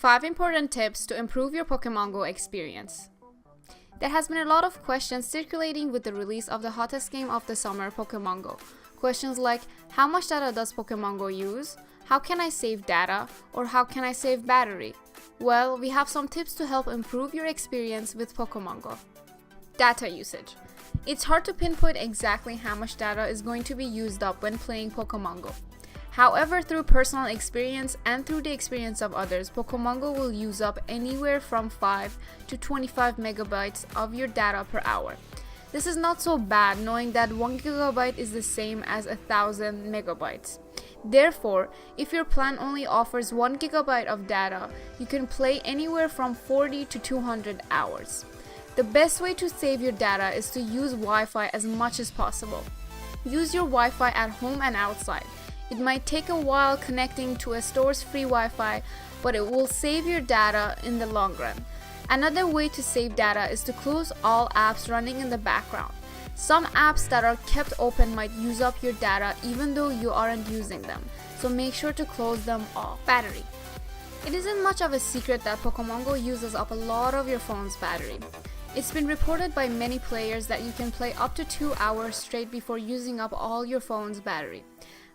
5 important tips to improve your Pokemon Go experience. There has been a lot of questions circulating with the release of the hottest game of the summer, Pokemon Go. Questions like, how much data does Pokemon Go use? How can I save data? Or how can I save battery? Well, we have some tips to help improve your experience with Pokemon Go. Data usage. It's hard to pinpoint exactly how much data is going to be used up when playing Pokemon Go. However, through personal experience and through the experience of others, Pokemon Go will use up anywhere from 5 to 25 megabytes of your data per hour. This is not so bad, knowing that 1 gigabyte is the same as 1,000 megabytes. Therefore, if your plan only offers 1 gigabyte of data, you can play anywhere from 40 to 200 hours. The best way to save your data is to use Wi-Fi as much as possible. Use your Wi-Fi at home and outside. It might take a while connecting to a store's free Wi-Fi, but it will save your data in the long run. Another way to save data is to close all apps running in the background. Some apps that are kept open might use up your data even though you aren't using them, so make sure to close them all. Battery. It isn't much of a secret that Pokemon Go uses up a lot of your phone's battery. It's been reported by many players that you can play up to 2 hours straight before using up all your phone's battery.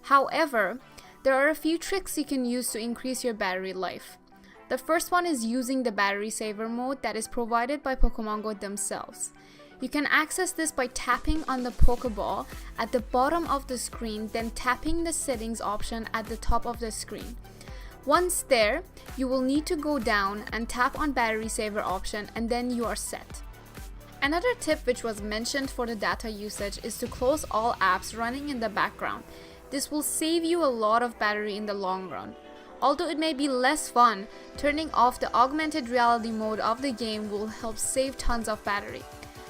However, there are a few tricks you can use to increase your battery life. The first one is using the battery saver mode that is provided by Pokemon Go themselves. You can access this by tapping on the Pokeball at the bottom of the screen, then tapping the settings option at the top of the screen. Once there, you will need to go down and tap on battery saver option, and then you are set. Another tip which was mentioned for the data usage is to close all apps running in the background. This will save you a lot of battery in the long run. Although it may be less fun, turning off the augmented reality mode of the game will help save tons of battery.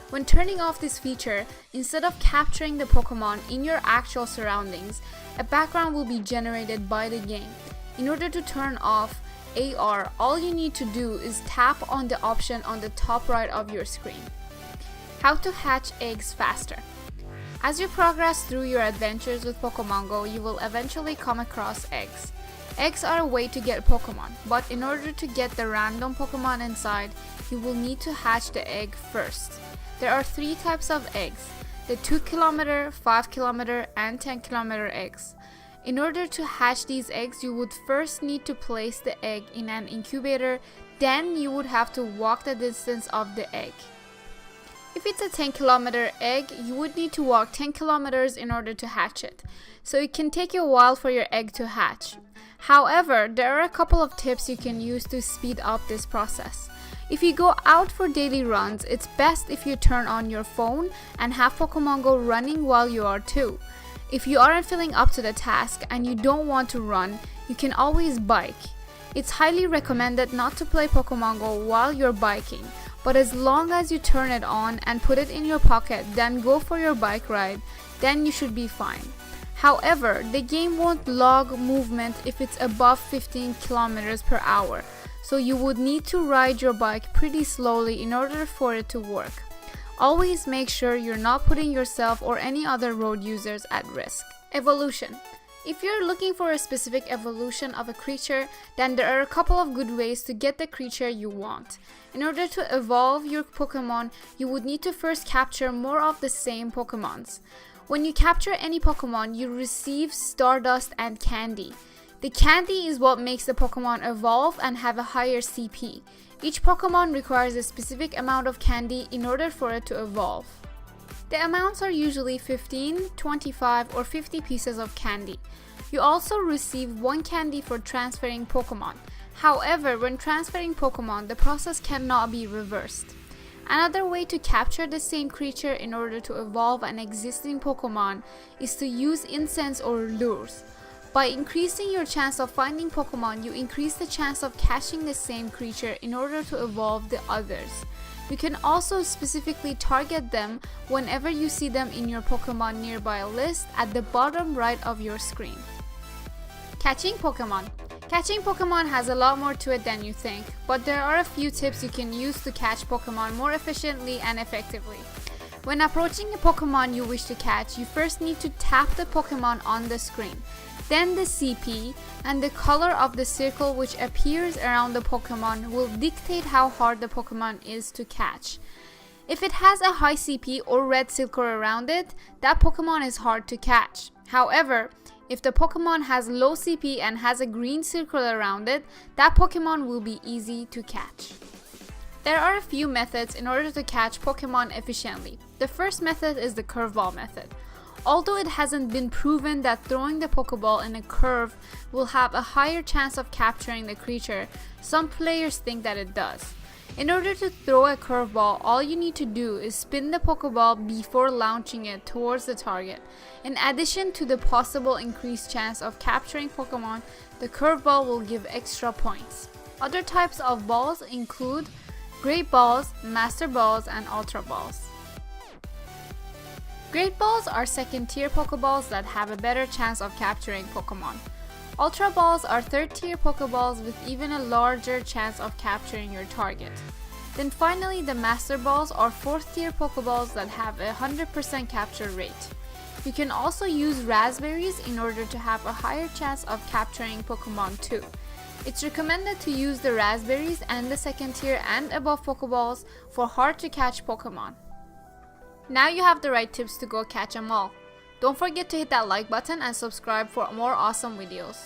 When turning off this feature, instead of capturing the Pokemon in your actual surroundings, a background will be generated by the game. In order to turn off AR, all you need to do is tap on the option on the top right of your screen. How to hatch eggs faster. As you progress through your adventures with Pokemon Go, you will eventually come across eggs. Eggs are a way to get Pokemon, but in order to get the random Pokemon inside, you will need to hatch the egg first. There are 3 types of eggs, the 2 km, 5 km, and 10 km eggs. In order to hatch these eggs, you would first need to place the egg in an incubator, then you would have to walk the distance of the egg. If it's a 10 km egg, you would need to walk 10 kilometers in order to hatch it, so it can take a while for your egg to hatch. However, there are a couple of tips you can use to speed up this process. If you go out for daily runs, it's best if you turn on your phone and have Pokemon Go running while you are too. If you aren't feeling up to the task and you don't want to run, you can always bike. It's highly recommended not to play Pokemon Go while you're biking, but as long as you turn it on and put it in your pocket, then go for your bike ride, then you should be fine. However, the game won't log movement if it's above 15 kilometers per hour, so you would need to ride your bike pretty slowly in order for it to work. Always make sure you're not putting yourself or any other road users at risk. Evolution. If you're looking for a specific evolution of a creature, then there are a couple of good ways to get the creature you want. In order to evolve your Pokemon, you would need to first capture more of the same Pokemons. When you capture any Pokemon, you receive Stardust and Candy. The candy is what makes the Pokemon evolve and have a higher CP. Each Pokemon requires a specific amount of candy in order for it to evolve. The amounts are usually 15, 25, or 50 pieces of candy. You also receive 1 candy for transferring Pokemon. However, when transferring Pokemon, the process cannot be reversed. Another way to capture the same creature in order to evolve an existing Pokemon is to use incense or lures. By increasing your chance of finding Pokemon, you increase the chance of catching the same creature in order to evolve the others. You can also specifically target them whenever you see them in your Pokemon nearby list at the bottom right of your screen. Catching Pokemon. Catching Pokemon has a lot more to it than you think, but there are a few tips you can use to catch Pokemon more efficiently and effectively. When approaching a Pokemon you wish to catch, you first need to tap the Pokemon on the screen. Then the CP and the color of the circle which appears around the Pokemon will dictate how hard the Pokemon is to catch. If it has a high CP or red circle around it, that Pokemon is hard to catch. However, if the Pokemon has low CP and has a green circle around it, that Pokemon will be easy to catch. There are a few methods in order to catch Pokemon efficiently. The first method is the curveball method. Although it hasn't been proven that throwing the Pokeball in a curve will have a higher chance of capturing the creature, some players think that it does. In order to throw a curveball, all you need to do is spin the Pokeball before launching it towards the target. In addition to the possible increased chance of capturing Pokemon, the curveball will give extra points. Other types of balls include Great Balls, Master Balls, and Ultra Balls. Great Balls are second-tier Pokeballs that have a better chance of capturing Pokemon. Ultra Balls are third-tier Pokeballs with even a larger chance of capturing your target. Then finally, the Master Balls are fourth-tier Pokeballs that have a 100% capture rate. You can also use Raspberries in order to have a higher chance of capturing Pokemon too. It's recommended to use the Raspberries and the second-tier and above Pokeballs for hard-to-catch Pokemon. Now you have the right tips to go catch them all. Don't forget to hit that like button and subscribe for more awesome videos.